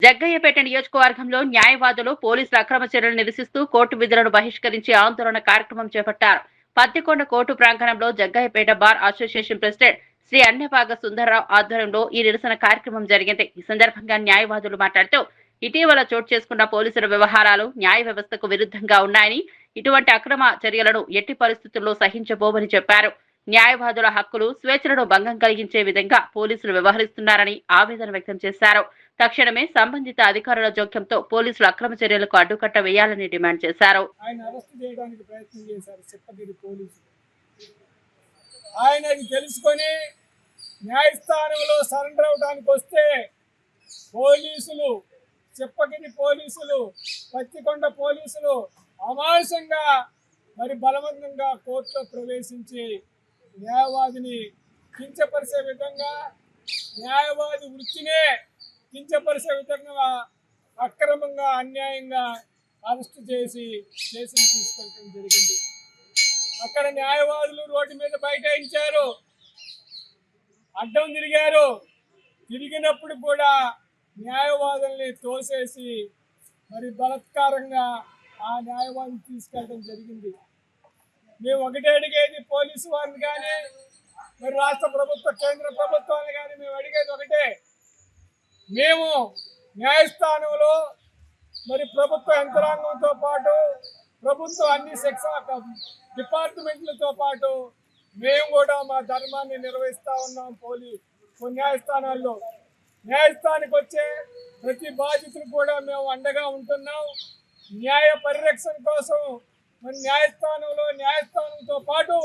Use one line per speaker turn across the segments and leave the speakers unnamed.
జగ్గయ్యపేట నియోజకవర్గంలో న్యాయవాదులు పోలీసుల అక్రమ చర్యలు నిరసిస్తూ కోర్టు విధులను బహిష్కరించి ఆందోళన కార్యక్రమం చేపట్టారు. పత్తికొండ కోర్టు ప్రాంగణంలో Jaggayyapeta bar association president Shri Annapaga Sundararao ఆధ్వర్యంలో ఈ నిరసన కార్యక్రమం జరిగింది. ఈ సందర్భంగా న్యాయవాదులు మాట్లాడుతూ ఇటీవల చోటు చేసుకున్న పోలీసుల వ్యవహారాలు న్యాయ వ్యవస్థకు విరుద్ధంగా ఉన్నాయని, ఇటువంటి అక్రమ చర్యలను ఎట్టి పరిస్థితుల్లో సహించబోమని చెప్పారు. న్యాయవాదుల హక్కులు, స్వేచ్ఛలను భంగం కలిగించే విధంగా పోలీసులు వ్యవహరిస్తున్నారని ఆవేదన వ్యక్తం చేశారు. తక్షణమే సంబంధిత అధికారుల జోక్యంతో పోలీసులు అక్రమ చర్యలకు అడ్డుకట్ట వేయాలని డిమాండ్ చేశారు.
ఆయన అరెస్ట్ చేయడానికి ప్రయత్నం చేశారు చెప్పగిరి పోలీసులు. ఆయన అది తెలుసుకొని న్యాయస్థానంలో సరెండర్ అవడానికి వస్తే పోలీసులు, చెప్పగిరి పోలీసులు, పత్తికొండ పోలీసులు అమానుషంగా బలవంతంగా కోర్టులో ప్రవేశించి న్యాయవాదిని కించపరిచే విధంగా, న్యాయవాది వృత్తినే కించపరిచే విధంగా అక్రమంగా, అన్యాయంగా అరెస్టు చేసి స్టేషన్ తీసుకెళ్ళడం జరిగింది. అక్కడ న్యాయవాదులు రోడ్డు మీద బైఠాయించారు, అడ్డం తిరిగారు. తిరిగినప్పుడు కూడా న్యాయవాదుల్ని తోసేసి బలత్కారంగా ఆ న్యాయవాదిని తీసుకెళ్ళడం జరిగింది. మేము ఒకటే అడిగేది పోలీసు వారిని కానీ, రాష్ట్ర ప్రభుత్వ, కేంద్ర ప్రభుత్వాన్ని కానీ మేము అడిగేది ఒకటే, మేము న్యాయస్థానంలో ప్రభుత్వ యంత్రాంగంతో పాటు ప్రభుత్వ అన్ని శిక్షా డిపార్ట్మెంట్లతో పాటు మేము కూడా మా ధర్మాన్ని నిర్వహిస్తూ ఉన్నాం. న్యాయస్థానాల్లో న్యాయస్థానానికి వచ్చే ప్రతి బాధితులు కూడా మేము అండగా ఉంటున్నాం. న్యాయ పరిరక్షణ కోసం న్యాయస్థానంతో పాటు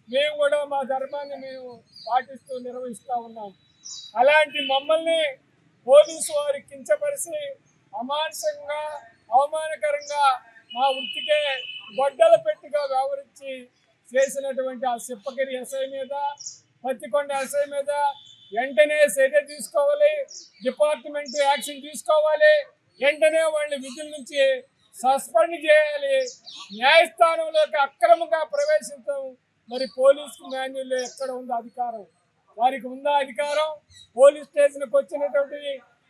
మేము కూడా మా ధర్మాన్ని మేము పాటిస్తూ నిర్వహిస్తూ ఉన్నాం. అలాంటి మమ్మల్ని పోలీసు వారి కించపరిచి అమానుషంగా, అవమానకరంగా మా వృత్తికే గొడ్డల పెట్టిగా వ్యవహరించి చేసినటువంటి ఆ సిప్పగిరి ఎస్ఐ మీద, పత్తికొండ ఎస్ఐ మీద వెంటనే చర్య తీసుకోవాలి, డిపార్ట్మెంట్ యాక్షన్ తీసుకోవాలి, వెంటనే వాళ్ళని విధుల నుంచి సస్పెండ్ చేయాలి. న్యాయస్థానంలోకి అక్రమంగా ప్రవేశించడం పోలీసు మాన్యుల్లో ఎక్కడ ఉందో అధికారం? వారికి ఉందా అధికారం? పోలీస్ స్టేషన్కి వచ్చినటువంటి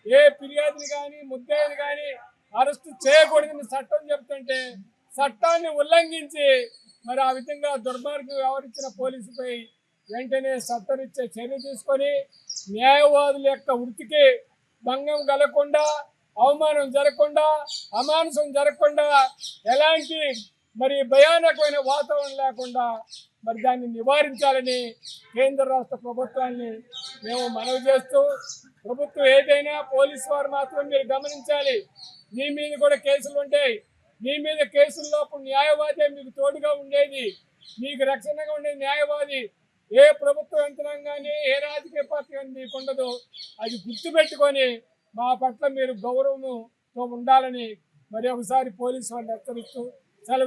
ఏ ఫిర్యాదుని కానీ, ముద్దాయిని కానీ అరెస్టు చేయకూడదని చట్టం చెప్తుంటే చట్టాన్ని ఉల్లంఘించి ఆ విధంగా దుర్మార్గం వ్యవహరించిన పోలీసుపై వెంటనే చట్టరీత్యా చర్య తీసుకొని న్యాయవాదుల యొక్క వృత్తికి భంగం కలగకుండా, అవమానం జరగకుండా, అమానుషం జరగకుండా, ఎలాంటి భయానకమైన వాతావరణం లేకుండా దాన్ని నివారించాలని కేంద్ర రాష్ట్ర ప్రభుత్వాన్ని మేము మనవి చేస్తూ, ప్రభుత్వం ఏదైనా పోలీసు వారు మాత్రం మీరు గమనించాలి. మీ మీద కూడా కేసులు ఉంటాయి. మీ మీద కేసుల్లో న్యాయవాదే మీకు తోడుగా ఉండేది, మీకు రక్షణగా ఉండేది న్యాయవాది. ఏ ప్రభుత్వ యంత్రాంగాన్ని, ఏ రాజకీయ పార్టీ కానీ మీకు ఉండదు. అది గుర్తుపెట్టుకొని మా పట్ల మీరు గౌరవంతో ఉండాలని ఒకసారి పోలీసు వారిని హెచ్చరిస్తూ